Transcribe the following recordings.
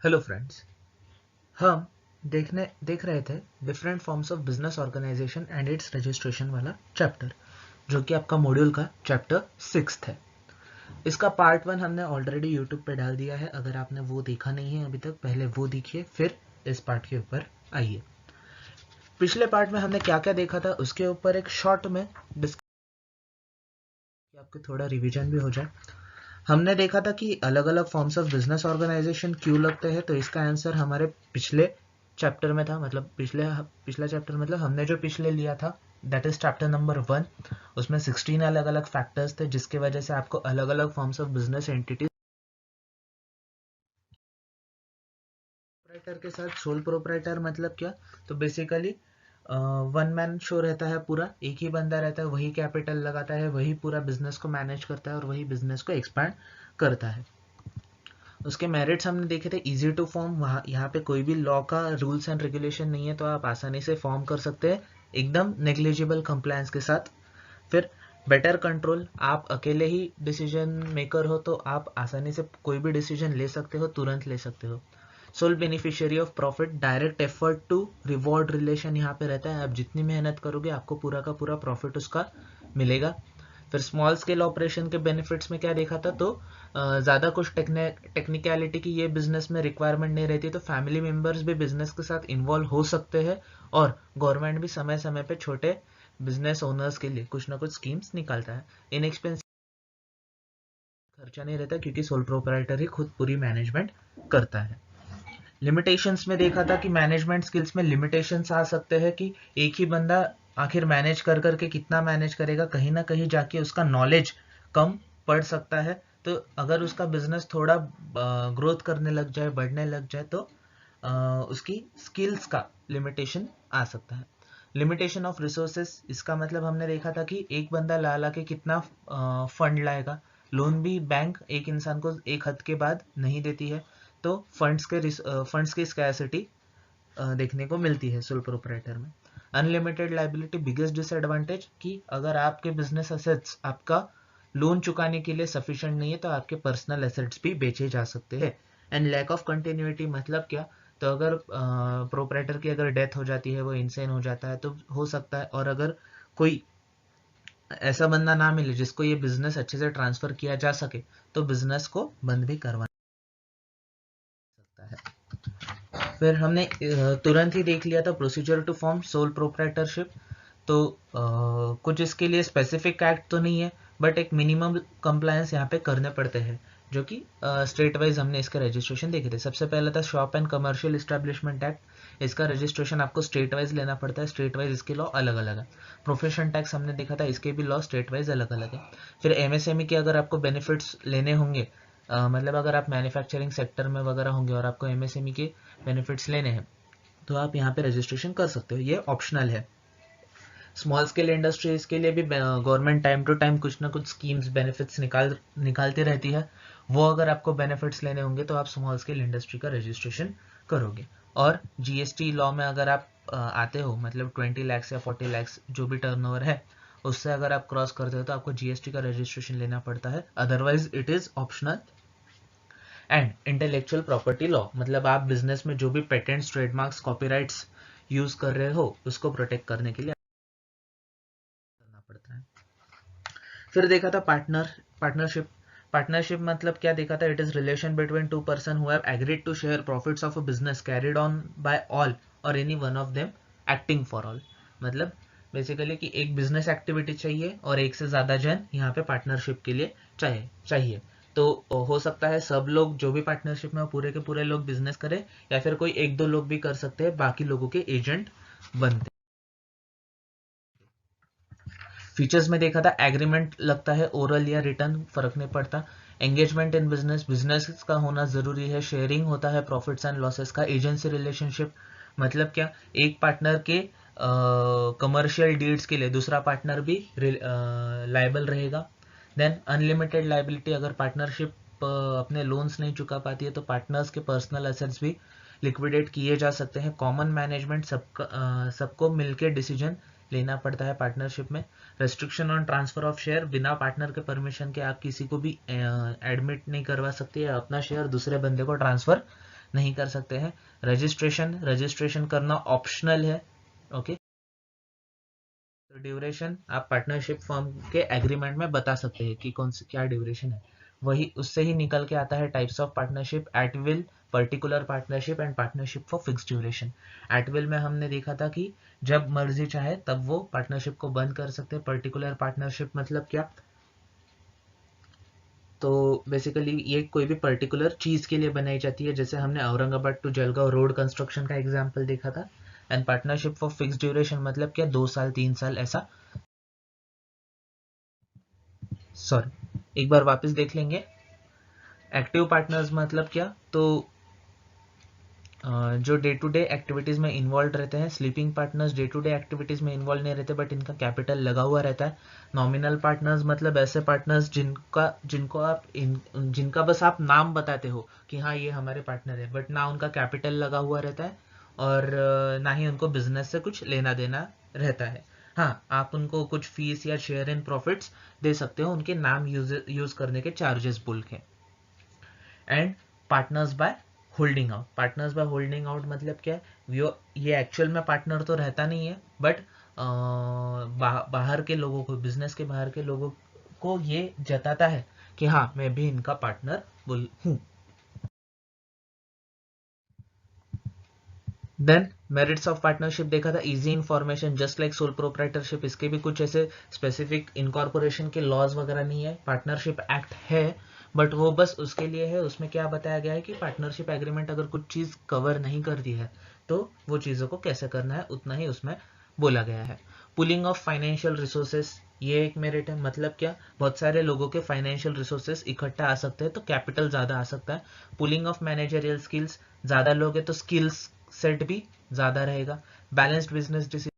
Hello friends. हम देख रहे थे different forms of business organization and its registration वाला चैप्टर, जो कि आपका मॉड्यूल का चैप्टर 6 है। इसका पार्ट 1 हमने ऑलरेडी यूट्यूब पे डाल दिया है। अगर आपने वो देखा नहीं है अभी तक, पहले वो देखिए, फिर इस पार्ट के ऊपर आइए। पिछले पार्ट में हमने क्या क्या देखा था उसके ऊपर एक शॉर्ट में डिस्कस, आपके थोड़ा रिवीजन भी हो जाए। हमने देखा था कि अलग अलग फॉर्म्स ऑफ बिजनेस ऑर्गेनाइजेशन क्यों लगते हैं। तो इसका आंसर हमारे पिछले चैप्टर में था, मतलब पिछला चैप्टर, मतलब हमने जो पिछले लिया था, दैट इज चैप्टर नंबर 1। उसमें 16 अलग अलग फैक्टर्स थे जिसकी वजह से आपको अलग अलग forms of business entities. Proprietor के साथ सोल प्रोप्राइटर मतलब क्या? तो बेसिकली वन मैन शो रहता है, पूरा एक ही बंदा रहता है, वही कैपिटल लगाता है, वही पूरा बिजनेस को मैनेज करता है और वही बिजनेस को एक्सपैंड करता है। उसके मेरिट्स हमने देखे थे, इजी टू फॉर्म, वहाँ यहाँ पे कोई भी लॉ का रूल्स एंड रेगुलेशन नहीं है, तो आप आसानी से फॉर्म कर सकते हैं एकदम नेग्लिजिबल कंप्लायंस के साथ। फिर बेटर कंट्रोल, आप अकेले ही डिसीजन मेकर हो तो आप आसानी से कोई भी डिसीजन ले सकते हो, तुरंत ले सकते हो। Sole beneficiary of profit, direct effort to reward relation यहाँ पे रहता है। आप जितनी मेहनत करोगे आपको पूरा का पूरा प्रॉफिट उसका मिलेगा। फिर स्मॉल स्केल ऑपरेशन के बेनिफिट्स में क्या देखा था, तो ज़्यादा कुछ टेक्निकलिटी की ये बिजनेस में रिक्वायरमेंट नहीं रहती, तो फैमिली मेंबर्स भी बिजनेस के साथ इन्वॉल्व हो सकते हैं और गवर्नमेंट भी समय समय पे छोटे बिजनेस ओनर्स के लिए कुछ ना कुछ स्कीम्स निकालता है। इनएक्सपेंसिव, खर्चा नहीं रहता क्योंकि सोल प्रोप्राइटर ही खुद पूरी मैनेजमेंट करता है। लिमिटेशंस में देखा था कि मैनेजमेंट स्किल्स में लिमिटेशंस आ सकते हैं कि एक ही बंदा आखिर मैनेज कर करके कितना मैनेज करेगा, कहीं ना कहीं जाके उसका नॉलेज कम पड़ सकता है। तो अगर उसका बिजनेस थोड़ा ग्रोथ करने लग जाए, बढ़ने लग जाए, तो उसकी स्किल्स का लिमिटेशन आ सकता है। लिमिटेशन ऑफ रिसोर्सेस, इसका मतलब हमने देखा था कि एक बंदा ला ला के कितना फंड लाएगा। लोन भी बैंक एक इंसान को एक हद के बाद नहीं देती है, तो फंड्स की स्कैसिटी देखने को मिलती है सोल प्रोप्राइटर में। अनलिमिटेड लाइबिलिटी, बिगेस्ट डिसएडवांटेज कि अगर आपके बिजनेस एसेट्स आपका लोन चुकाने के लिए सफिशिएंट नहीं है तो आपके पर्सनल एसेट्स भी बेचे जा सकते हैं। एंड लैक ऑफ कंटिन्यूटी मतलब क्या? तो अगर प्रोप्राइटर की अगर डेथ हो जाती है, वो इंसेन हो जाता है, तो हो सकता है, और अगर कोई ऐसा बंदा ना मिले जिसको ये बिजनेस अच्छे से ट्रांसफर किया जा सके, तो बिजनेस को बंद भी करवा सकता है। फिर हमने तुरंत ही देख लिया था procedure to form sole proprietorship. तो कुछ इसके लिए स्पेसिफिक एक्ट तो नहीं है, बट एक मिनिमम कंप्लायंस यहाँ पे करने पड़ते हैं, जो कि स्टेट वाइज हमने इसका रजिस्ट्रेशन देखे थे। सबसे पहला था shop and commercial establishment act. इसका रजिस्ट्रेशन आपको स्टेट वाइज लेना पड़ता है, स्टेट वाइज इसके लॉ अलग अलग है। प्रोफेशन टैक्स हमने देखा था, इसके भी लॉ स्टेट वाइज अलग अलग है। फिर एमएसएमई के अगर आपको बेनिफिट्स लेने होंगे, मतलब अगर आप मैन्युफैक्चरिंग सेक्टर में वगैरह होंगे और आपको एमएसएमई के बेनिफिट्स लेने हैं, तो आप यहाँ पे रजिस्ट्रेशन कर सकते हो, ये ऑप्शनल है। स्मॉल स्केल इंडस्ट्रीज के लिए भी गवर्नमेंट टाइम टू टाइम कुछ ना कुछ स्कीम्स बेनिफिट्स निकालती रहती है। वो अगर आपको बेनिफिट्स लेने होंगे तो आप स्मॉल स्केल इंडस्ट्री का रजिस्ट्रेशन करोगे। और जीएसटी लॉ में अगर आप आते हो, मतलब 20 लाख या 40 लाख जो भी टर्नओवर है, उससे अगर आप क्रॉस करते हो तो आपको जीएसटी का रजिस्ट्रेशन लेना पड़ता है, otherwise it is optional. And intellectual property law, मतलब आप बिजनेस में जो भी पेटेंट्स, ट्रेडमार्क्स, कॉपीराइट्स यूज कर रहे हो उसको प्रोटेक्ट करने के लिए करना पड़ता है। फिर देखा था पार्टनरशिप। पार्टनरशिप मतलब क्या देखा था, it is relation between two person who have agreed to share profits of a business carried on by all or any one of them acting for all. मतलब बेसिकली कि एक बिजनेस एक्टिविटी चाहिए और एक से ज्यादा जन यहाँ पे पार्टनरशिप के लिए चाहिए। तो हो सकता है सब लोग जो भी पार्टनरशिप में पूरे के पूरे लोग बिजनेस करें, या फिर कोई एक दो लोग भी कर सकते हैं, बाकी लोगों के एजेंट बनते। फीचर्स में देखा था एग्रीमेंट लगता है, ओरल या रिटर्न, फर्क नहीं पड़ता। एंगेजमेंट इन बिजनेस, बिजनेस का होना जरूरी है। शेयरिंग होता है प्रॉफिट्स एंड लॉसेस का। एजेंसी रिलेशनशिप मतलब क्या, एक पार्टनर के कमर्शियल डीड्स के लिए दूसरा पार्टनर भी लाइबल रहेगा। देन अनलिमिटेड लाइबिलिटी, अगर पार्टनरशिप अपने लोन्स नहीं चुका पाती है तो पार्टनर्स के पर्सनल एसेट्स भी लिक्विडेट किए जा सकते हैं। कॉमन मैनेजमेंट, सबको मिलकर डिसीजन लेना पड़ता है पार्टनरशिप में। Restriction on transfer of share, बिना पार्टनर के परमिशन के आप किसी को भी एडमिट नहीं करवा सकते या अपना शेयर दूसरे बंदे को ट्रांसफर नहीं कर सकते हैं। रजिस्ट्रेशन करना ऑप्शनल है। ओके, तो ड्यूरेशन आप पार्टनरशिप फर्म के एग्रीमेंट में बता सकते हैं कि कौन सी क्या ड्यूरेशन है। वही उससे ही निकल के आता है types of partnership, at will, particular partnership and partnership for fix duration. At will में हमने देखा था कि जब मर्जी चाहे तब वो पार्टनरशिप को बंद कर सकते हैं। पर्टिकुलर पार्टनरशिप मतलब क्या, तो बेसिकली ये कोई भी पर्टिकुलर चीज के लिए बनाई जाती है, जैसे हमने Aurangabad to Jalgaon road construction का एग्जांपल देखा था। And partnership for fix duration मतलब क्या, 2 साल 3 साल ऐसा। सॉरी, एक बार वापस देख लेंगे। एक्टिव पार्टनर्स मतलब क्या, तो जो डे टू डे एक्टिविटीज में इन्वॉल्व रहते हैं। Sleeping partners day to day activities में इन्वॉल्व नहीं रहते, बट इनका कैपिटल लगा हुआ रहता है। नॉमिनल पार्टनर्स मतलब ऐसे पार्टनर्स जिनका बस आप नाम बताते हो कि हाँ ये हमारे पार्टनर है, बट ना उनका कैपिटल लगा हुआ रहता है और ना ही उनको बिजनेस से कुछ लेना देना रहता है। हाँ, आप उनको कुछ फीस या शेयर इन प्रॉफिट्स दे सकते हो उनके नाम यूज करने के चार्जेस बोल के। And partners by holding out मतलब क्या है, ये एक्चुअल में पार्टनर तो रहता नहीं है, बट बाहर के लोगों को, बिजनेस के बाहर के लोगों को ये जताता है कि हाँ मैं भी इनका पार्टनर हूँ। देन मेरिट्स ऑफ पार्टनरशिप देखा था, easy information just like sole proprietorship. इसके भी कुछ ऐसे स्पेसिफिक इनकॉर्पोरेशन के लॉज वगैरह नहीं है। पार्टनरशिप एक्ट है, बट वो बस उसके लिए है। उसमें क्या बताया गया है कि पार्टनरशिप एग्रीमेंट अगर कुछ चीज कवर नहीं करती है तो वो चीजों को कैसे करना है उतना ही उसमें बोला गया है। पुलिंग ऑफ फाइनेंशियल रिसोर्सेस, ये एक मेरिट है। मतलब क्या, बहुत सारे लोगों के फाइनेंशियल रिसोर्सेस इकट्ठा आ सकते हैं तो कैपिटल ज्यादा आ सकता है। पुलिंग ऑफ मैनेजरियल स्किल्स, ज्यादा लोग हैं तो स्किल्स सेट भी ज्यादा रहेगा। बैलेंस्ड बिजनेस डिसीजन,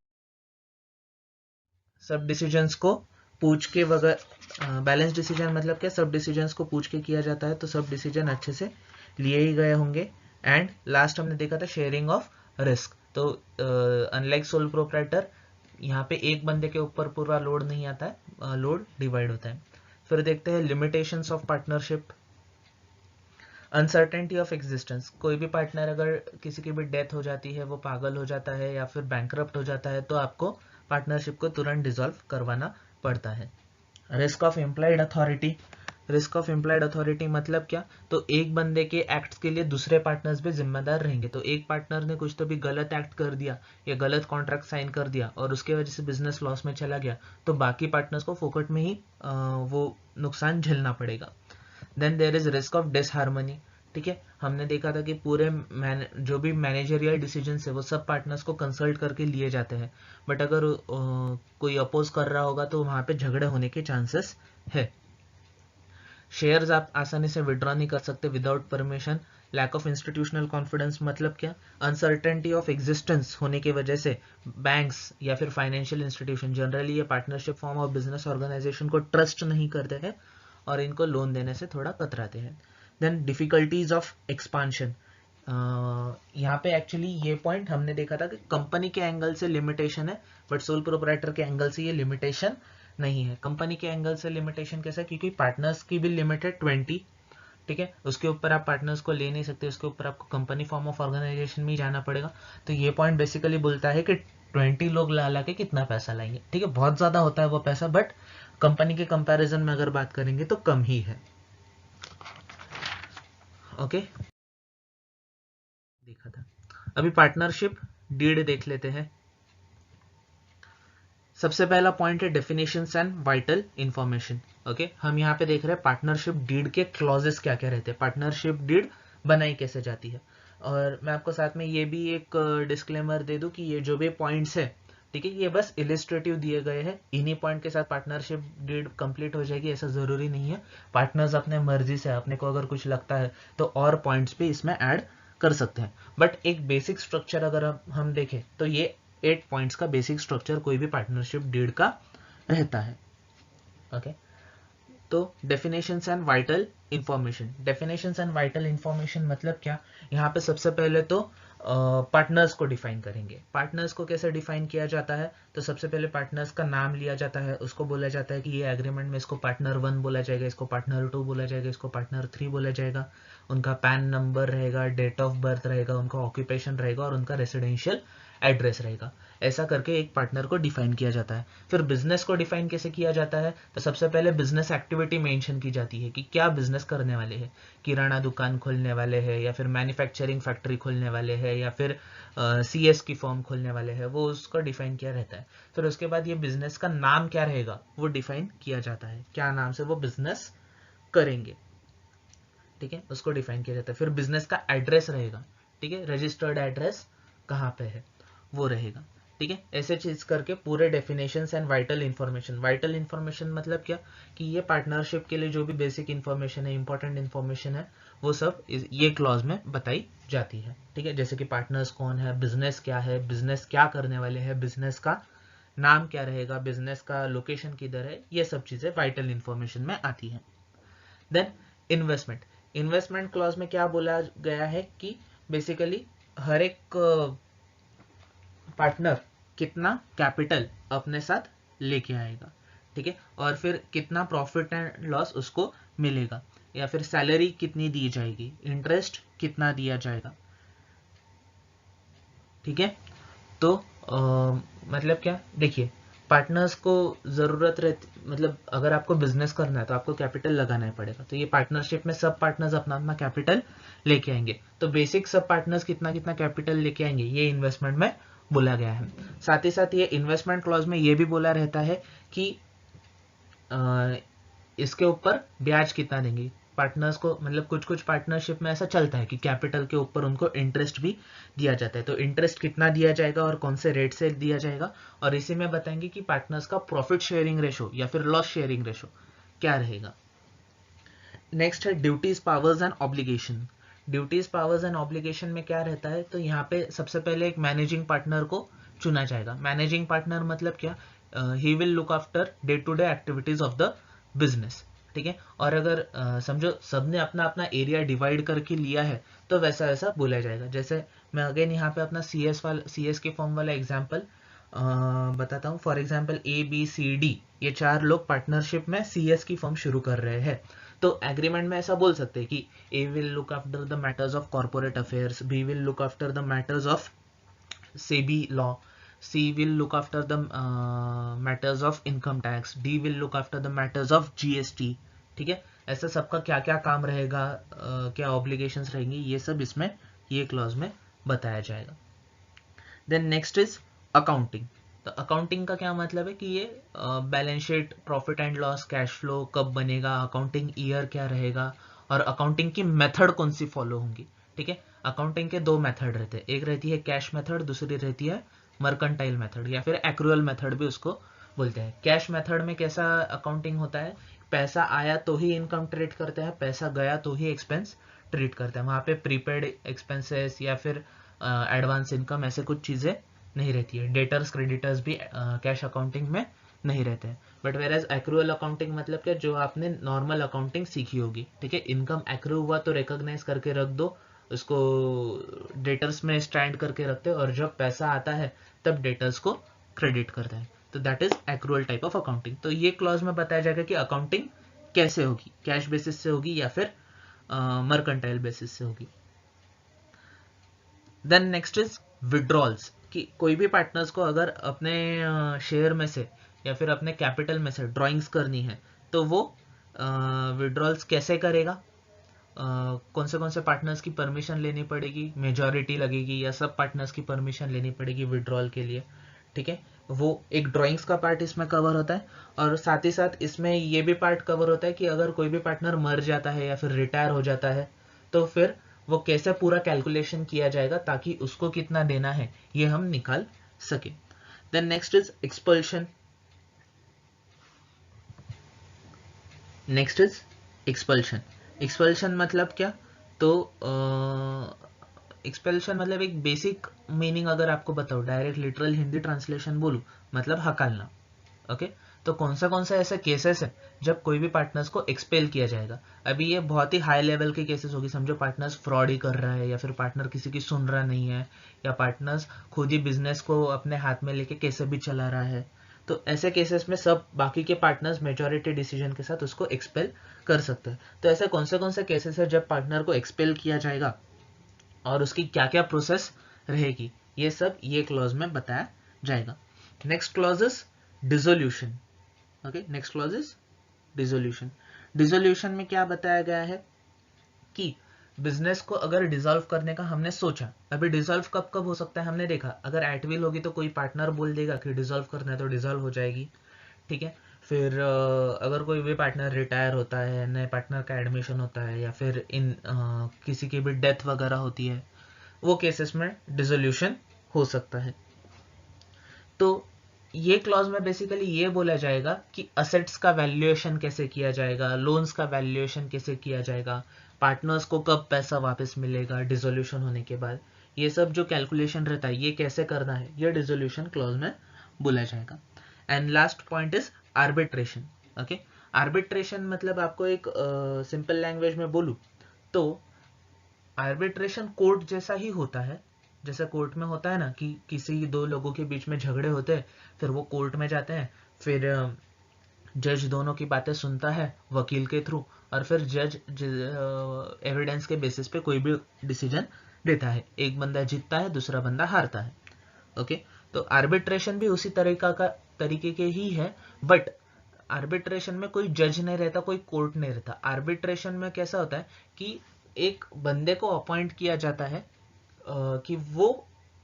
सब डिसीजंस को पूछ के वगैरह। बैलेंस डिसीजन मतलब क्या, सब डिसीजंस को पूछ के किया जाता है तो सब डिसीजन अच्छे से लिए ही गए होंगे। एंड लास्ट हमने देखा था शेयरिंग ऑफ रिस्क। तो अनलाइक सोल प्रोप्राइटर, यहाँ पे एक बंदे के ऊपर पूरा लोड नहीं आता है, लोड डिवाइड होता है। फिर देखते हैं limitations of partnership. Uncertainty of existence, कोई भी पार्टनर अगर किसी की भी डेथ हो जाती है, वो पागल हो जाता है या फिर बैंकरप्ट हो जाता है, तो आपको पार्टनरशिप को तुरंत डिसॉल्व करवाना पड़ता है। Risk of implied authority, risk of implied authority मतलब क्या, तो एक बंदे के एक्ट्स के लिए दूसरे पार्टनर्स भी जिम्मेदार रहेंगे। तो एक पार्टनर ने कुछ तो भी गलत एक्ट कर दिया या गलत कॉन्ट्रैक्ट साइन कर दिया और उसके वजह से बिजनेस लॉस में चला गया, तो बाकी पार्टनर्स को फोकट में ही वो नुकसान झेलना पड़ेगा। Then there is risk of disharmony. ठीक है, हमने देखा था कि पूरे जो भी मैनेजरियल डिसीजन है वो सब पार्टनर्स को कंसल्ट करके लिए जाते हैं, बट अगर कोई अपोज कर रहा होगा तो वहां पे झगड़े होने के चांसेस है। शेयर्स आप आसानी से विड्रॉ नहीं कर सकते without permission. Lack of institutional confidence मतलब क्या, अनसर्टेनिटी ऑफ एग्जिस्टेंस होने की वजह से बैंक्स या फिर फाइनेंशियल इंस्टीट्यूशन जनरली ये पार्टनरशिप फॉर्म और बिजनेस ऑर्गेनाइजेशन को ट्रस्ट नहीं करते हैं और इनको लोन देने से थोड़ा कतराते हैं। देन डिफिकल्टीज ऑफ एक्सपांशन, यहाँ पे एक्चुअली ये पॉइंट हमने देखा था कि कंपनी के एंगल से लिमिटेशन है, बट सोल प्रोप्राइटर के एंगल से ये लिमिटेशन नहीं है। कंपनी के एंगल से लिमिटेशन कैसा है, क्योंकि पार्टनर्स की भी लिमिट है 20। ठीक है, उसके ऊपर आप पार्टनर्स को ले नहीं सकते, उसके ऊपर आपको कंपनी फॉर्म ऑफ ऑर्गेनाइजेशन में ही जाना पड़ेगा। तो ये पॉइंट बेसिकली बोलता है कि 20 लोग ला के कितना पैसा लाएंगे। ठीक है, बहुत ज्यादा होता है वो पैसा, बट कंपनी के कंपैरिजन में अगर बात करेंगे तो कम ही है। ओके, देखा था। अभी पार्टनरशिप डीड देख लेते हैं। सबसे पहला पॉइंट है definitions and vital information. Okay, हम यहाँ पे देख रहे हैं पार्टनरशिप डीड के क्लॉजेस क्या क्या रहते हैं, पार्टनरशिप डीड बनाई कैसे जाती है। और मैं आपको साथ में ये भी एक डिस्क्लेमर दे दूं कि ये जो भी पॉइंट्स है, ठीक है, ये बस इलिस्ट्रेटिव दिए गए हैं। इन्हीं पॉइंट के साथ पार्टनरशिप डीड कंप्लीट हो जाएगी ऐसा जरूरी नहीं है। पार्टनर्स अपने मर्जी से, अपने को अगर कुछ लगता है तो और पॉइंट्स भी इसमें ऐड कर सकते हैं। बट एक बेसिक स्ट्रक्चर अगर हम देखें तो ये 8 पॉइंट्स का बेसिक स्ट्रक्चर कोई भी पार्टनरशिप डीड का रहता है। ओके, तो definitions and vital information. Definitions and vital information मतलब क्या, यहाँ पे सबसे पहले तो पार्टनर्स को डिफाइन करेंगे। पार्टनर्स को कैसे डिफाइन किया जाता है, तो सबसे पहले पार्टनर्स का नाम लिया जाता है, उसको बोला जाता है कि ये एग्रीमेंट में इसको पार्टनर 1 बोला जाएगा, इसको पार्टनर 2 बोला जाएगा, इसको पार्टनर 3 बोला जाएगा। उनका पैन नंबर रहेगा, डेट ऑफ बर्थ रहेगा, उनका ऑक्यूपेशन रहेगा और उनका रेसिडेंशियल एड्रेस रहेगा। ऐसा करके एक पार्टनर को डिफाइन किया जाता है। फिर बिजनेस को डिफाइन कैसे किया जाता है, तो सबसे पहले बिजनेस एक्टिविटी मेंशन की जाती है कि क्या बिजनेस करने वाले हैं। किराना दुकान खोलने वाले हैं, या फिर मैन्युफैक्चरिंग फैक्ट्री खोलने वाले हैं, या फिर सीएस की फॉर्म खोलने वाले हैं, वो उसको डिफाइन किया रहता है। फिर उसके बाद ये बिजनेस का नाम क्या रहेगा वो डिफाइन किया जाता है, क्या नाम से वो बिजनेस करेंगे, ठीक है, उसको डिफाइन किया जाता है। फिर बिजनेस का एड्रेस रहेगा, ठीक है, रजिस्टर्ड एड्रेस कहाँ पे है वो रहेगा, ठीक है। ऐसे चीज करके पूरे definitions and vital information, vital information मतलब क्या, कि ये पार्टनरशिप के लिए जो भी बेसिक इन्फॉर्मेशन है, इंपॉर्टेंट इन्फॉर्मेशन है, वो सब ये क्लॉज में बताई जाती है, ठीक है। जैसे कि पार्टनर्स कौन है, बिजनेस क्या है, बिजनेस क्या करने वाले हैं, बिजनेस का नाम क्या रहेगा, बिजनेस का लोकेशन किधर है, ये सब चीजें वाइटल इन्फॉर्मेशन में आती है। देन इन्वेस्टमेंट, इन्वेस्टमेंट क्लॉज में क्या बोला गया है कि बेसिकली हर एक पार्टनर कितना कैपिटल अपने साथ लेके आएगा, ठीक है, और फिर कितना प्रॉफिट एंड लॉस उसको मिलेगा, या फिर सैलरी कितनी दी जाएगी, इंटरेस्ट कितना दिया जाएगा, ठीक है। तो मतलब क्या, देखिए, पार्टनर्स को जरूरत रहती, मतलब अगर आपको बिजनेस करना है तो आपको कैपिटल लगाना ही पड़ेगा। तो ये पार्टनरशिप में सब पार्टनर्स अपना अपना कैपिटल लेके आएंगे। तो बेसिक सब पार्टनर्स कितना कितना कैपिटल लेके आएंगे, ये इन्वेस्टमेंट में बोला गया है। साथ ही साथ ये इन्वेस्टमेंट क्लॉज में ये भी बोला रहता है कि इसके ऊपर ब्याज कितना देंगे पार्टनर्स को। मतलब कुछ कुछ पार्टनरशिप में ऐसा चलता है कि कैपिटल के ऊपर उनको इंटरेस्ट भी दिया जाता है। तो इंटरेस्ट कितना दिया जाएगा और कौन से रेट से दिया जाएगा, और इसी में बताएंगे कि पार्टनर्स का प्रॉफिट शेयरिंग रेशो या फिर लॉस शेयरिंग रेशो क्या रहेगा। नेक्स्ट है duties, powers and obligation. Duties, powers and obligation में क्या रहता है, तो यहाँ पे सबसे पहले एक मैनेजिंग पार्टनर को चुना जाएगा। मैनेजिंग पार्टनर मतलब क्या, he will look after day to day activities of the business, ठीक है। और अगर समझो सबने अपना अपना एरिया डिवाइड करके लिया है तो वैसा वैसा बोला जाएगा। जैसे मैं अगेन यहाँ पे अपना सीएस के फॉर्म वाला एग्जाम्पल बताता हूँ। फॉर एग्जाम्पल ABCD, ये 4 लोग पार्टनरशिप में सीएस की फॉर्म शुरू कर रहे हैं। तो एग्रीमेंट में ऐसा बोल सकते हैं कि A will look after the matters of corporate affairs, B will look after the matters of SEBI law, C will look after the matters of income tax, D will look after the matters of GST, ठीक है। ऐसा सबका क्या क्या काम रहेगा, क्या obligations रहेंगी, ये सब इसमें ये क्लॉज में बताया जाएगा। Then next is accounting. तो अकाउंटिंग का क्या मतलब है कि ये balance sheet, profit and loss, cash flow कब बनेगा, अकाउंटिंग ईयर क्या रहेगा, और अकाउंटिंग की मेथड कौन सी फॉलो होंगी, ठीक है। अकाउंटिंग के 2 मेथड रहते हैं, एक रहती है कैश मेथड, दूसरी रहती है मर्केंटाइल मेथड या फिर एक्रूअल मेथड भी उसको बोलते हैं। कैश मेथड में कैसा अकाउंटिंग होता है, पैसा आया तो ही इनकम ट्रीट करते हैं, पैसा गया तो ही एक्सपेंस ट्रीट करते हैं। वहाँ पे प्रीपेड एक्सपेंसेस या फिर एडवांस इनकम ऐसे कुछ चीज़ें नहीं रहती है। डेटर्स क्रेडिटर्स भी कैश अकाउंटिंग में नहीं रहते हैं। But whereas accrual accounting मतलब क्या, जो आपने नॉर्मल अकाउंटिंग सीखी होगी, ठीक है। इनकम एक्रू हुआ तो रिकॉग्नाइज करके रख दो, उसको डेटर्स में स्टैंड करके रखते हैं, और जब पैसा आता है तब डेटर्स को क्रेडिट करते हैं। तो that is accrual type of accounting. तो ये क्लॉज में बताया जाएगा कि अकाउंटिंग कैसे होगी, कैश बेसिस से होगी या फिर मर्केंटाइल बेसिस से होगी। देन नेक्स्ट इज विड्रॉल्स, कि कोई भी पार्टनर्स को अगर अपने शेयर में से या फिर अपने कैपिटल में से ड्राइंग्स करनी है तो वो विड्रॉल्स कैसे करेगा, कौन से पार्टनर्स की परमिशन लेनी पड़ेगी, मेजॉरिटी लगेगी या सब पार्टनर्स की परमिशन लेनी पड़ेगी विड्रॉल के लिए, ठीक है। वो एक ड्राइंग्स का पार्ट इसमें कवर होता है, और साथ ही साथ इसमें ये भी पार्ट कवर होता है कि अगर कोई भी पार्टनर मर जाता है या फिर रिटायर हो जाता है तो फिर वो कैसे पूरा कैलकुलेशन किया जाएगा ताकि उसको कितना देना है ये हम निकाल सके। Then next is expulsion. Next is expulsion. Expulsion मतलब क्या, तो एक्सपल्शन मतलब एक बेसिक मीनिंग अगर आपको बताओ, डायरेक्ट लिटरल हिंदी ट्रांसलेशन बोलूं, मतलब हकालना, ओके। तो कौन सा ऐसे केसेस है जब कोई भी पार्टनर्स को एक्सपेल किया जाएगा। अभी ये बहुत ही हाई लेवल के केसेस होगी, समझो पार्टनर्स फ्रॉड ही कर रहा है, या फिर पार्टनर किसी की सुन रहा नहीं है, या पार्टनर्स खुद ही बिजनेस को अपने हाथ में लेके कैसे भी चला रहा है। तो ऐसे केसेस में सब बाकी के पार्टनर्स मेजॉरिटी डिसीजन के साथ उसको एक्सपेल कर सकते हैं। तो ऐसे कौन से केसेस है जब पार्टनर को एक्सपेल किया जाएगा और उसकी क्या क्या प्रोसेस रहेगी, ये सब ये क्लॉज में बताया जाएगा। Next clause is dissolution. Okay, next clause is dissolution. Dissolution में क्या बताया गया है कि बिजनेस को अगर डिसॉल्व करने का हमने सोचा, अभी डिसॉल्व कब कब हो सकता है हमने देखा, अगर एट विल होगी तो कोई पार्टनर बोल देगा कि डिसॉल्व करना है तो डिसॉल्व हो जाएगी, ठीक है। फिर अगर कोई भी पार्टनर रिटायर होता है, नए पार्टनर का एडमिशन होता है, या फिर किसी की भी डेथ वगैरह होती है, वो केसेस में डिसोल्यूशन हो सकता है। तो ये क्लॉज में बेसिकली ये बोला जाएगा कि असेट्स का वैल्यूएशन कैसे किया जाएगा, लोन्स का वैल्यूएशन कैसे किया जाएगा, पार्टनर्स को कब पैसा वापस मिलेगा डिसोल्यूशन होने के बाद, ये सब जो कैलकुलेशन रहता है ये कैसे करना है, ये डिसोल्यूशन क्लॉज में बोला जाएगा। And last point is arbitration. Okay, arbitration मतलब आपको एक सिंपल लैंग्वेज में बोलूं तो आर्बिट्रेशन कोर्ट जैसा ही होता है। जैसे कोर्ट में होता है ना कि किसी दो लोगों के बीच में झगड़े होते हैं, फिर वो कोर्ट में जाते हैं, फिर जज दोनों की बातें सुनता है वकील के थ्रू, और फिर जज एविडेंस के बेसिस पे कोई भी डिसीजन देता है, एक बंदा जीतता है दूसरा बंदा हारता है। ओके, तो आर्बिट्रेशन भी उसी तरीके के ही है, बट आर्बिट्रेशन में कोई जज नहीं रहता, कोई कोर्ट नहीं रहता। आर्बिट्रेशन में कैसा होता है कि एक बंदे को अपॉइंट किया जाता है कि वो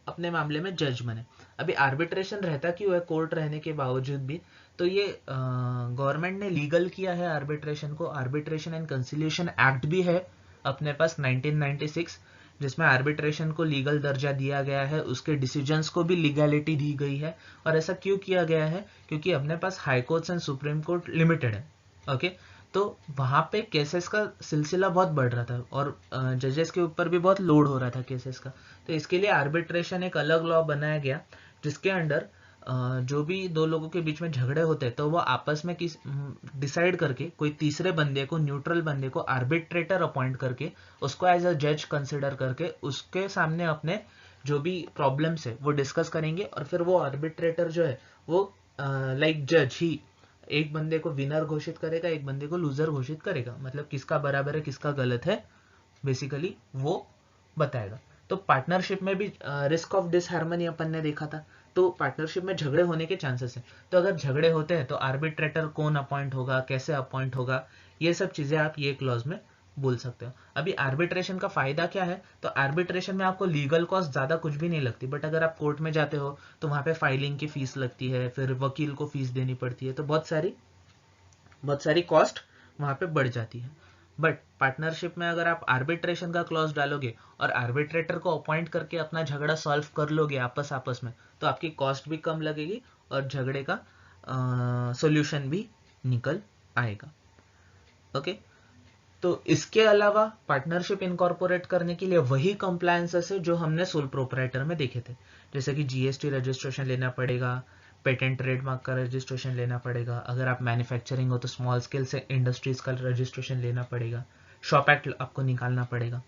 अपने मामले में जज बने। अभी आर्बिट्रेशन रहता क्यों है कोर्ट रहने के बावजूद भी, तो ये गवर्नमेंट ने लीगल किया है आर्बिट्रेशन को। आर्बिट्रेशन एंड कंसिलिएशन एक्ट भी है अपने पास 1996, जिसमें आर्बिट्रेशन को लीगल दर्जा दिया गया है, उसके डिसीजंस को भी लीगैलिटी दी गई है। और ऐसा क्यों किया गया है, क्योंकि अपने पास high courts and supreme court limited है। ओके, तो वहां पे केसेस का सिलसिला बहुत बढ़ रहा था और जजेस के ऊपर भी बहुत लोड हो रहा था केसेस का। तो इसके लिए आर्बिट्रेशन एक अलग लॉ बनाया गया, जिसके अंडर जो भी दो लोगों के बीच में झगड़े होते हैं तो वो आपस में किस डिसाइड करके कोई तीसरे बंदे को, न्यूट्रल बंदे को आर्बिट्रेटर अपॉइंट करके उसको एज अ जज कंसिडर करके उसके सामने अपने जो भी प्रॉब्लम्स है वो डिस्कस करेंगे, और फिर वो आर्बिट्रेटर जो है वो लाइक जज ही एक बंदे को विनर घोषित करेगा, एक बंदे को लूजर घोषित करेगा, मतलब किसका बराबर है किसका गलत है बेसिकली वो बताएगा। तो पार्टनरशिप में भी रिस्क ऑफ डिसहार्मनी अपन ने देखा था, तो पार्टनरशिप में झगड़े होने के चांसेस है। तो अगर झगड़े होते हैं तो आर्बिट्रेटर कौन अपॉइंट होगा, कैसे अपॉइंट होगा, ये सब चीजें आप ये क्लॉज में बोल सकते हो। अभी आर्बिट्रेशन का फायदा क्या है, तो आर्बिट्रेशन में आपको लीगल कॉस्ट ज्यादा कुछ भी नहीं लगती, बट अगर आप कोर्ट में जाते हो तो वहां पे फाइलिंग की फीस लगती है, फिर वकील को फीस देनी पड़ती है, तो बहुत सारी कॉस्ट वहां पे बढ़ जाती है। बट पार्टनरशिप में अगर आप आर्बिट्रेशन का क्लॉज डालोगे और आर्बिट्रेटर को अपॉइंट करके अपना झगड़ा सॉल्व कर लोगे आपस में, तो आपकी कॉस्ट भी कम लगेगी और झगड़े का सॉल्यूशन भी निकल आएगा। ओके, तो इसके अलावा पार्टनरशिप इनकॉर्पोरेट करने के लिए वही कंप्लायंसेस है जो हमने सोल प्रोप्राइटर में देखे थे, जैसे कि जीएसटी रजिस्ट्रेशन लेना पड़ेगा, पेटेंट ट्रेडमार्क का रजिस्ट्रेशन लेना पड़ेगा, अगर आप मैन्युफैक्चरिंग हो तो स्मॉल स्केल से इंडस्ट्रीज का रजिस्ट्रेशन लेना पड़ेगा, शॉप एक्ट आपको निकालना पड़ेगा,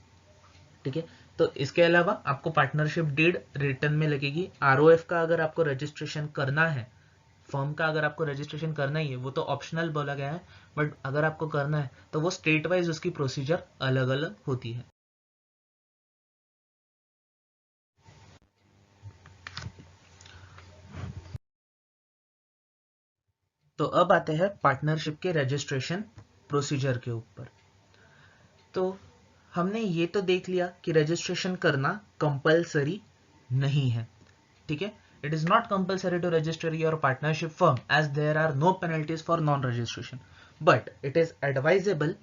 ठीक है। तो इसके अलावा आपको पार्टनरशिप डीड रिटर्न में लगेगी। आरओएफ का अगर आपको रजिस्ट्रेशन करना है, फर्म का अगर आपको रजिस्ट्रेशन करना ही है, वो तो ऑप्शनल बोला गया है, बट अगर आपको करना है तो वो स्टेट वाइज उसकी प्रोसीजर अलग अलग होती है। तो अब आते हैं पार्टनरशिप के रजिस्ट्रेशन प्रोसीजर के ऊपर। तो हमने ये तो देख लिया कि रजिस्ट्रेशन करना कंपलसरी नहीं है, ठीक है। It is not compulsory to register your partnership firm as there are no penalties for non registration, but it is advisable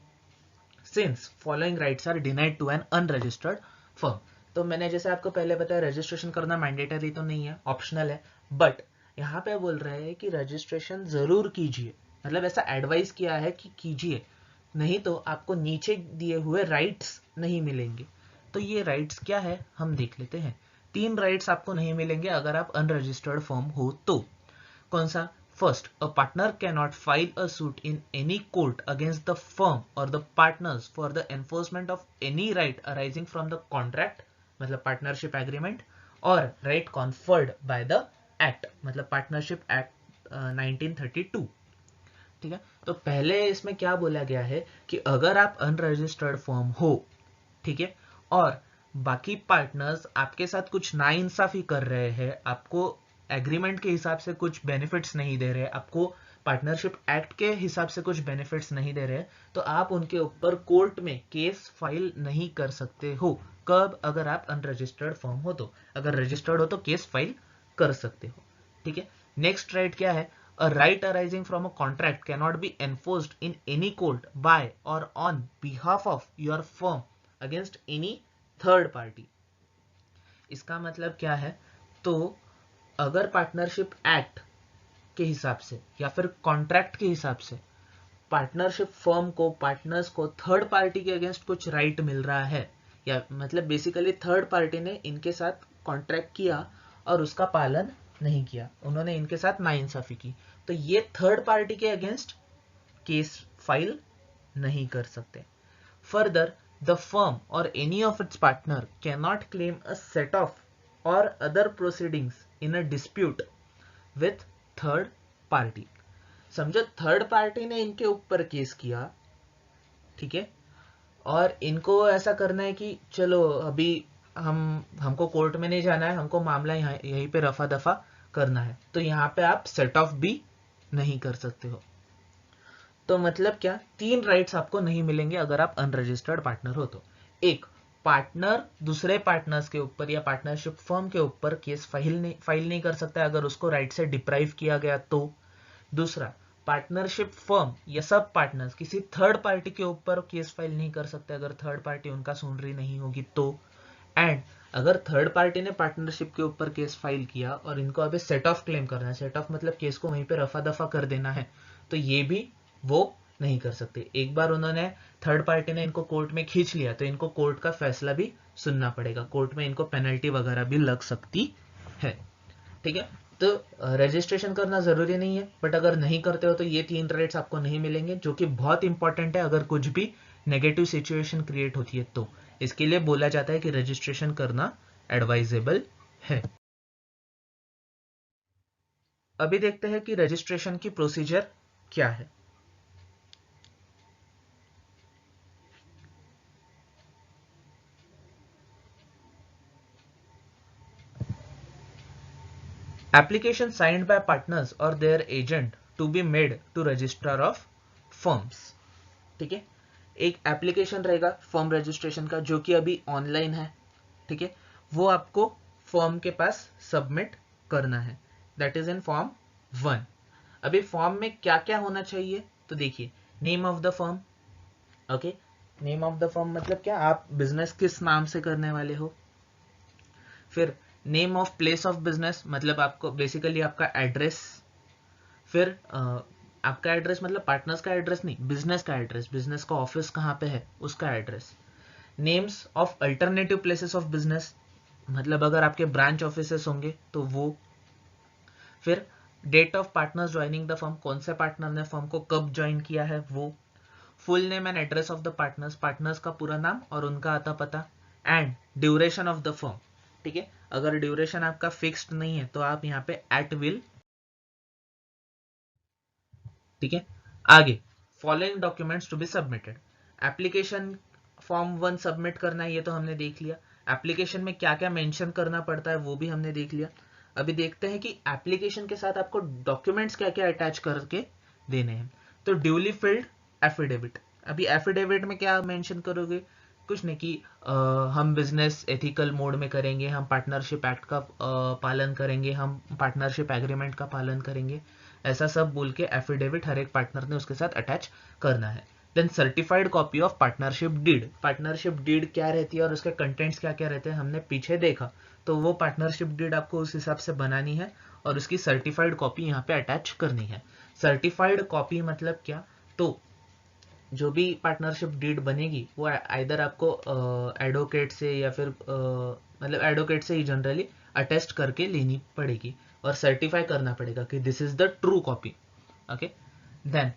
since following rights are denied to an unregistered firm. तो मैंने जैसे आपको पहले बताया रजिस्ट्रेशन करना mandatory तो नहीं है, ऑप्शनल है, बट यहाँ पे बोल रहे हैं कि रजिस्ट्रेशन जरूर कीजिए, मतलब ऐसा एडवाइस किया है कि कीजिए, नहीं तो आपको नीचे दिए हुए राइट्स नहीं मिलेंगे। तो ये राइट्स क्या है हम देख लेते हैं। 3 राइट्स आपको नहीं मिलेंगे अगर आप अनरजिस्टर्ड फर्म हो तो। कौन सा? First, a partner cannot file a suit in any court against the firm or the partners for the enforcement of any right arising from the contract, मतलब partnership agreement, or right conferred by the act, मतलब partnership act 1932. ठीक है, तो पहले इसमें क्या बोला गया है कि अगर आप अनरजिस्टर्ड फर्म हो, ठीक है, और बाकी पार्टनर्स आपके साथ कुछ नाइंसाफी कर रहे हैं, आपको एग्रीमेंट के हिसाब से कुछ बेनिफिट्स नहीं दे रहे, आपको पार्टनरशिप एक्ट के हिसाब से कुछ बेनिफिट्स नहीं दे रहे, तो आप उनके ऊपर कोर्ट में केस फाइल नहीं कर सकते हो. कब? अगर आप अनरजिस्टर्ड फर्म हो तो. अगर रजिस्टर्ड हो तो केस फाइल कर सकते हो. ठीक है. नेक्स्ट राइट क्या है? A right arising from a contract cannot be enforced in any court by or on behalf of your firm against any third party. इसका मतलब क्या है? तो अगर पार्टनरशिप एक्ट के हिसाब से या फिर कॉन्ट्रैक्ट के हिसाब से पार्टनरशिप फर्म को, पार्टनर्स को थर्ड पार्टी के अगेंस्ट कुछ राइट मिल रहा है, या मतलब बेसिकली थर्ड पार्टी ने इनके साथ कॉन्ट्रैक्ट किया और उसका पालन नहीं किया, उन्होंने इनके साथ नाइंसाफी की, तो ये थर्ड पार्टी के अगेंस्ट केस फाइल नहीं कर सकते. Further, the firm or any of its partner can not claim a set off or other proceedings in a dispute with third party. समझो थर्ड पार्टी ने इनके ऊपर केस किया, ठीक है, और इनको ऐसा करना है कि चलो अभी हमको कोर्ट में नहीं जाना है, हमको मामला यहीं पे रफा दफा करना है, तो यहाँ पे आप सेट ऑफ भी नहीं कर सकते हो. तो मतलब क्या? 3 राइट्स आपको नहीं मिलेंगे अगर आप अनरजिस्टर्ड पार्टनर हो तो. एक, पार्टनर दूसरे पार्टनर्स के ऊपर या पार्टनरशिप फर्म के ऊपर केस फाइल नहीं कर सकता अगर उसको राइट से डिप्राइव किया गया तो. दूसरा, पार्टनरशिप फर्म या सब पार्टनर्स किसी थर्ड पार्टी के ऊपर केस फाइल नहीं कर सकते अगर थर्ड पार्टी उनका सुन रही नहीं होगी तो. एंड अगर थर्ड पार्टी ने पार्टनरशिप के ऊपर केस फाइल किया और इनको अभी सेट ऑफ क्लेम करना है, सेट ऑफ मतलब केस को वहीं पे रफा दफा कर देना है, तो ये भी वो नहीं कर सकते. एक बार उन्होंने, थर्ड पार्टी ने इनको कोर्ट में खींच लिया तो इनको कोर्ट का फैसला भी सुनना पड़ेगा, कोर्ट में इनको पेनल्टी वगैरह भी लग सकती है. ठीक है, तो रजिस्ट्रेशन करना जरूरी नहीं है, बट अगर नहीं करते हो तो ये 3 राइट्स आपको नहीं मिलेंगे, जो कि बहुत इंपॉर्टेंट है अगर कुछ भी नेगेटिव सिचुएशन क्रिएट होती है तो. इसके लिए बोला जाता है कि रजिस्ट्रेशन करना एडवाइजेबल है. अभी देखते हैं कि रजिस्ट्रेशन की प्रोसीजर क्या है. Application signed by partners or their agent to be made to registrar of firms. ठीक है, एक एप्लीकेशन रहेगा फर्म रजिस्ट्रेशन का जो कि अभी ऑनलाइन है. ठीक है, वो आपको फर्म के पास सबमिट करना है. That is in form 1. अभी फॉर्म में क्या क्या होना चाहिए तो देखिए, name of the firm. Okay, name of the firm मतलब क्या, आप बिजनेस किस नाम से करने वाले हो. फिर name of place of business, मतलब आपको बेसिकली आपका एड्रेस. फिर आपका एड्रेस मतलब पार्टनर्स का एड्रेस नहीं, बिजनेस का एड्रेस, बिजनेस का ऑफिस कहाँ पे है उसका address. Names of alternative places of business, मतलब अगर आपके ब्रांच ऑफिसेस होंगे तो वो. फिर date of partners joining the firm, कौन से पार्टनर ने फर्म को कब ज्वाइन किया है वो. Full name and address of the partners, partners का पूरा नाम और उनका आता पता. And duration of the firm. ठीक है, अगर ड्यूरेशन आपका फिक्स्ड नहीं है तो आप यहाँ पे एट विल. ठीक है, आगे following documents to be submitted. Application form 1 submit करना है, ये तो हमने देख लिया. एप्लीकेशन में क्या क्या मेंशन करना पड़ता है वो भी हमने देख लिया. अभी देखते हैं कि एप्लीकेशन के साथ आपको डॉक्यूमेंट्स क्या क्या अटैच करके देने हैं. तो ड्यूली फिल्ड एफिडेविट. अभी एफिडेविट में क्या मेंशन करोगे, कुछ नहीं कि हम बिजनेस एथिकल मोड में करेंगे, हम पार्टनरशिप एक्ट का पालन करेंगे, हम पार्टनरशिप एग्रीमेंट का पालन करेंगे, ऐसा सब बोल के एफिडेविट हर एक पार्टनर ने उसके साथ अटैच करना है. Then certified copy of partnership deed. Partnership deed क्या रहती है और उसके कंटेंट्स क्या क्या रहते हैं हमने पीछे देखा, तो वो पार्टनरशिप डीड आपको उस हिसाब से बनानी है और उसकी सर्टिफाइड कॉपी यहाँ पे अटैच करनी है. सर्टिफाइड कॉपी मतलब क्या, तो जो भी पार्टनरशिप डीड बनेगी वो आइदर आपको एडवोकेट से या फिर मतलब एडवोकेट से ही जनरली अटेस्ट करके लेनी पड़ेगी. और सर्टिफाई करना पड़ेगा कि this is the true copy. Okay, then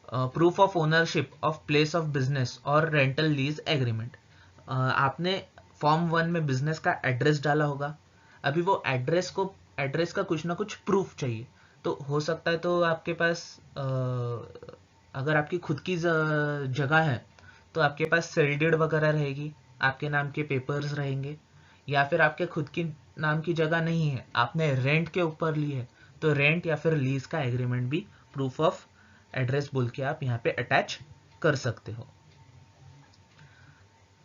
proof of ownership of place of business और रेंटल लीज एग्रीमेंट। आपने फॉर्म 1 में बिजनेस का एड्रेस डाला होगा, अभी वो एड्रेस का कुछ ना कुछ प्रूफ चाहिए। तो हो सकता है तो आपके पास अगर आपकी खुद की जगह है तो आपके पास सेल डीड वगैरह रहेगी, आपके नाम के पेपर्स रहेंगे। या फिर आपके खुद की नाम की जगह नहीं है, आपने रेंट के ऊपर ली है, तो रेंट या फिर लीज का एग्रीमेंट भी प्रूफ ऑफ एड्रेस बोल के आप यहाँ पे अटैच कर सकते हो।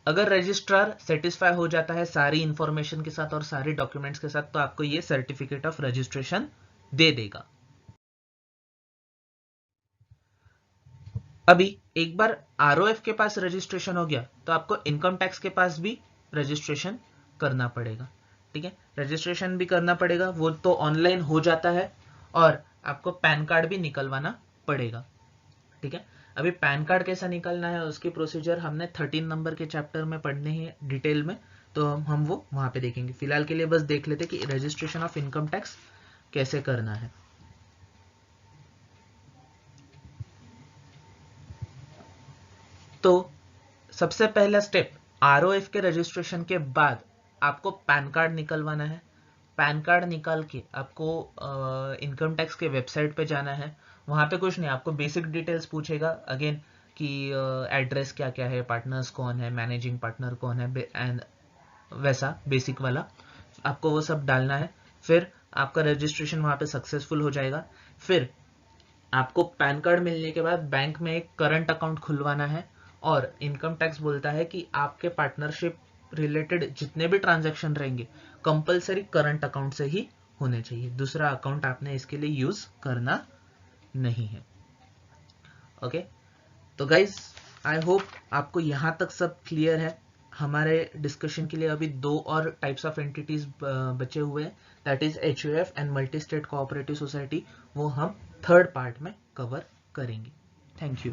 अगर रजिस्ट्रार सेटिस्फाई हो जाता है सारी इंफॉर्मेशन के साथ और सारे डॉक्यूमेंट्स के साथ, तो आपको ये सर्टिफिकेट ऑफ रजिस्ट्रेशन दे देगा। अभी एक बार आरओएफ के पास रजिस्ट्रेशन हो गया तो आपको इनकम टैक्स के पास भी रजिस्ट्रेशन करना पड़ेगा। ठीक है, रजिस्ट्रेशन भी करना पड़ेगा, वो तो ऑनलाइन हो जाता है, और आपको पैन कार्ड भी निकलवाना पड़ेगा। ठीक है, अभी पैन कार्ड कैसा निकालना है उसकी प्रोसीजर हमने 13 नंबर के चैप्टर में पढ़ने हैं डिटेल में, तो हम वो वहां पे देखेंगे। फिलहाल के लिए बस देख लेते कि रजिस्ट्रेशन ऑफ इनकम टैक्स कैसे करना है। तो सबसे पहला स्टेप, आरओएफ के रजिस्ट्रेशन के बाद आपको पैन कार्ड निकलवाना है। पैन कार्ड निकाल के आपको इनकम टैक्स के वेबसाइट पे जाना है। वहां पे कुछ नहीं, आपको बेसिक डिटेल्स पूछेगा अगेन कि एड्रेस क्या क्या है, पार्टनर्स कौन है, मैनेजिंग पार्टनर कौन है, एंड वैसा बेसिक वाला आपको वो सब डालना है। फिर आपका रजिस्ट्रेशन वहां पे सक्सेसफुल हो जाएगा। फिर आपको पैन कार्ड मिलने के बाद बैंक में एक करंट अकाउंट खुलवाना है, और इनकम टैक्स बोलता है कि आपके पार्टनरशिप रिलेटेड जितने भी ट्रांजैक्शन रहेंगे कंपलसरी करंट अकाउंट से ही होने चाहिए, दूसरा अकाउंट आपने इसके लिए यूज करना नहीं है। ओके, तो गाइज आई होप आपको यहां तक सब क्लियर है। हमारे डिस्कशन के लिए अभी 2 और टाइप्स ऑफ एंटिटीज बचे हुए हैं, that is HUF and multi state cooperative society. वो हम थर्ड पार्ट में कवर करेंगे। Thank you.